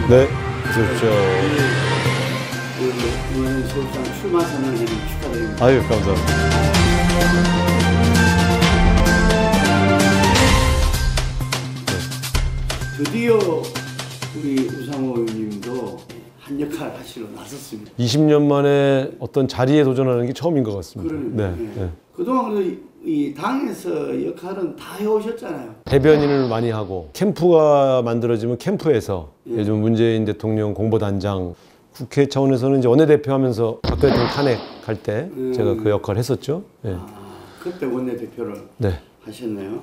네, 그렇죠. 이번에 서울시장 출마 선언을 축하드립니다. 아유, 감사합니다. 드디어 우리 우상호 의원님도 한 역할 하시러 나섰습니다. 20년 만에 어떤 자리에 도전하는 게 처음인 것 같습니다. 그러니까, 네, 네. 그동안 이 당에서 역할은 다 해오셨잖아요. 대변인을 많이 하고 캠프가 만들어지면 캠프에서 예를 문재인 대통령 공보단장 국회 차원에서는 이제 원내대표 하면서 박근혜 대통령 탄핵할 때 제가 그 역할을 했었죠. 네. 아, 그때 원내대표를 네. 하셨네요.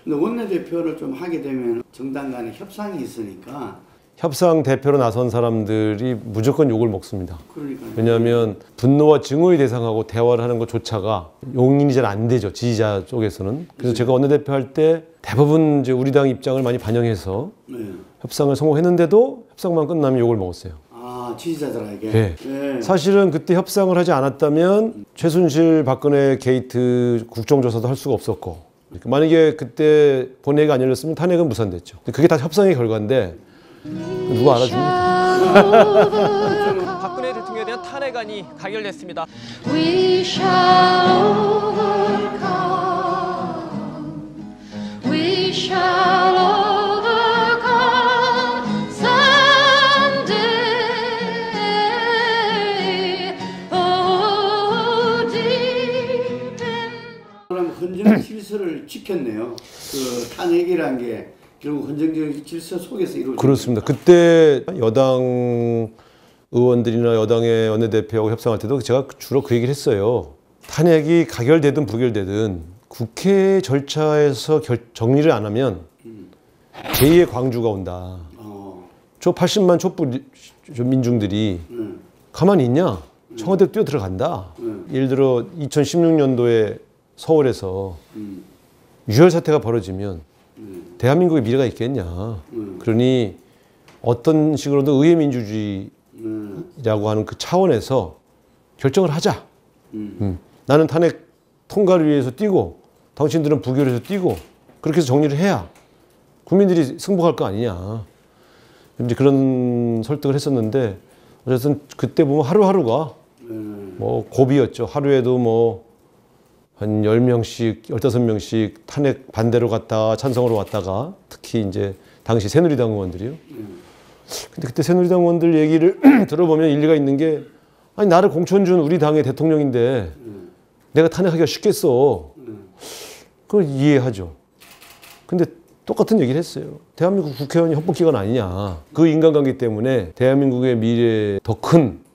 근데 원내대표를 좀 하게 되면 정당 간의 협상이 있으니까 협상 대표로 나선 사람들이 무조건 욕을 먹습니다. 그러니까요. 왜냐하면 분노와 증오의 대상하고 대화를 하는 것조차가 용인이 잘 안 되죠. 지지자 쪽에서는. 그래서 제가 원내대표 할 때 대부분 이제 우리 당 입장을 많이 반영해서 협상을 성공했는데도 협상만 끝나면 욕을 먹었어요. 아, 지지자들에게? 네. 네. 사실은 그때 협상을 하지 않았다면 최순실 박근혜 게이트 국정조사도 할 수가 없었고, 만약에 그때 본회의가 안 열렸으면 탄핵은 무산됐죠. 그게 다 협상의 결과인데 누가 알아줍니까? 박근혜 대통령에 대한 탄핵안이 가결됐습니다. We shall overcome. We shall overcome someday. Oh, deep in... 그럼 헌정 질서를 지켰네요. 그 탄핵이란 게 결국 헌정적 질서 속에서 이루어집니다. 그렇습니다. 그때 여당 의원들이나 여당의 원내대표하고 협상할 때도 제가 주로 그 얘기를 했어요. 탄핵이 가결되든 부결되든 국회 절차에서 정리를 안 하면 제2의 광주가 온다. 저 80만 촛불 민중들이 가만히 있냐? 청와대 뛰어 들어간다. 예를 들어 2016년도에 서울에서 유혈 사태가 벌어지면 대한민국의 미래가 있겠냐. 그러니 어떤 식으로든 의회민주주의라고 하는 그 차원에서 결정을 하자. 나는 탄핵 통과를 위해서 뛰고 당신들은 부결해서 뛰고 그렇게 해서 정리를 해야 국민들이 승복할 거 아니냐. 이제 그런 설득을 했었는데 어쨌든 그때 보면 하루하루가 뭐 고비였죠. 하루에도 뭐 한 10명씩, 15명씩 탄핵 반대로 갔다가 찬성으로 왔다가 특히 이제 당시 새누리당 의원들이요. 근데 그때 새누리당 의원들 얘기를 들어보면 일리가 있는 게 아니 나를 공천 준 우리 당의 대통령인데 내가 탄핵하기가 쉽겠어. 그걸 이해하죠. 근데 똑같은 얘기를 했어요. 대한민국 국회의원이 헌법기관 아니냐. 그 인간관계 때문에 대한민국의 미래에 더 큰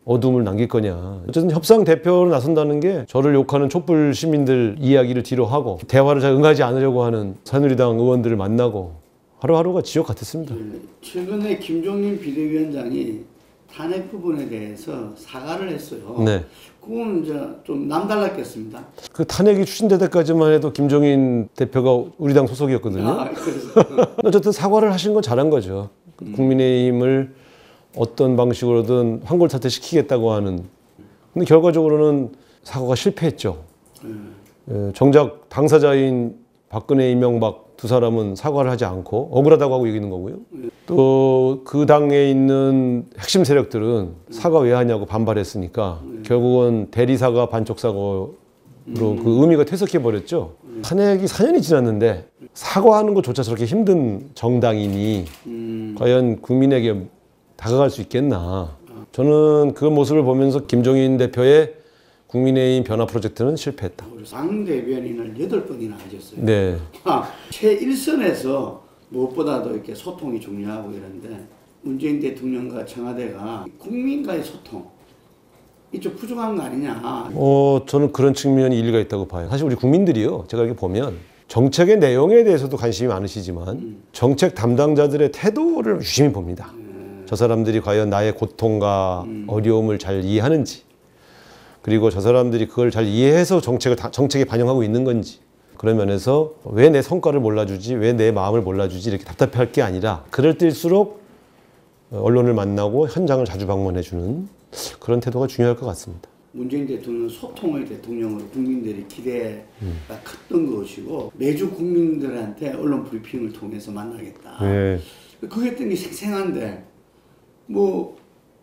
어둠을 남길 거냐. 어쨌든 협상 대표로 나선다는 게 저를 욕하는 촛불 시민들 이야기를 뒤로 하고 대화를 잘 응하지 않으려고 하는 새누리당 의원들을 만나고 하루하루가 지옥 같았습니다. 최근에 김종인 비대위원장이 탄핵 부분에 대해서 사과를 했어요. 네. 그건 이제 좀 남달랐겠습니다. 그 탄핵이 추진될 때까지만 해도 김종인 대표가 우리 당 소속이었거든요. 아, 그래서. 어쨌든 사과를 하신 건 잘한 거죠. 국민의힘을 어떤 방식으로든 환골탈퇴시키겠다고 하는. 근데 결과적으로는 사과가 실패했죠. 정작 당사자인 박근혜, 이명박 두 사람은 사과를 하지 않고 억울하다고 하고 이기는 거고요. 또 그 당에 있는 핵심 세력들은 사과 왜 하냐고 반발했으니까 결국은 대리사과 반쪽사과로 그 의미가 퇴색해버렸죠. 탄핵이 4년이 지났는데 사과하는 것조차 저렇게 힘든 정당이니 과연 국민에게 다가갈 수 있겠나. 저는 그 모습을 보면서 김종인 대표의 국민의힘 변화 프로젝트는 실패했다. 당 대변인을 8번이나 하셨어요. 네. 최일선에서 무엇보다도 이렇게 소통이 중요하고 이런데 문재인 대통령과 청와대가 국민과의 소통 이쪽 부족한 거 아니냐. 저는 그런 측면이 일리가 있다고 봐요. 사실 우리 국민들이요. 제가 이렇게 보면 정책의 내용에 대해서도 관심이 많으시지만 정책 담당자들의 태도를 유심히 봅니다. 저 사람들이 과연 나의 고통과 어려움을 잘 이해하는지, 그리고 저 사람들이 그걸 잘 이해해서 정책에 반영하고 있는 건지, 그런 면에서 왜 내 성과를 몰라주지, 왜 내 마음을 몰라주지 이렇게 답답해할 게 아니라 그럴 때일수록 언론을 만나고 현장을 자주 방문해주는 그런 태도가 중요할 것 같습니다. 문재인 대통령은 소통의 대통령으로 국민들이 기대가 컸던 것이고 매주 국민들한테 언론 브리핑을 통해서 만나겠다. 네. 그게 했던 게 생생한데 뭐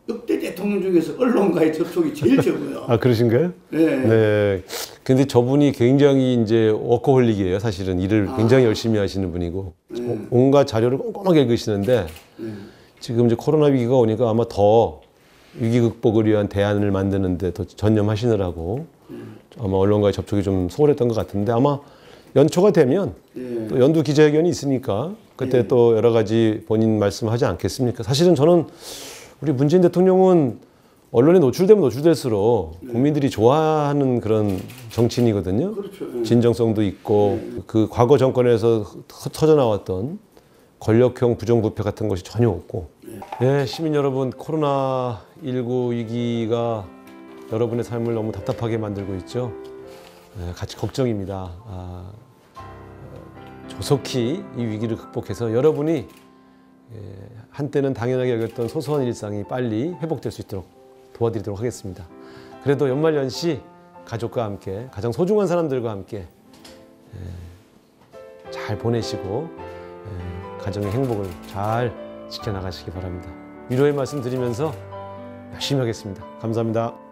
역대 대통령 중에서 언론과의 접촉이 제일 적어요. 아, 그러신가요? 네. 네. 근데 저분이 굉장히 이제 워커홀릭이에요. 사실은 일을 굉장히 열심히 하시는 분이고 온갖 자료를 꼼꼼하게 읽으시는데 지금 이제 코로나 위기가 오니까 아마 더 위기 극복을 위한 대안을 만드는데 더 전념하시느라고 아마 언론과의 접촉이 좀 소홀했던 것 같은데 아마 연초가 되면 또 연두 기자회견이 있으니까 그때 또 여러 가지 본인 말씀하지 않겠습니까? 사실은 저는 우리 문재인 대통령은 언론에 노출되면 노출될수록 국민들이 좋아하는 그런 정치인이거든요. 그렇죠. 진정성도 있고 그 과거 정권에서 터져 나왔던 권력형 부정부패 같은 것이 전혀 없고. 예, 시민 여러분, 코로나19 위기가 여러분의 삶을 너무 답답하게 만들고 있죠. 예, 같이 걱정입니다. 조속히 이 위기를 극복해서 여러분이 한때는 당연하게 여겼던 소소한 일상이 빨리 회복될 수 있도록 도와드리도록 하겠습니다. 그래도 연말연시 가족과 함께 가장 소중한 사람들과 함께 잘 보내시고 가정의 행복을 잘 지켜나가시기 바랍니다. 위로의 말씀 드리면서 열심히 하겠습니다. 감사합니다.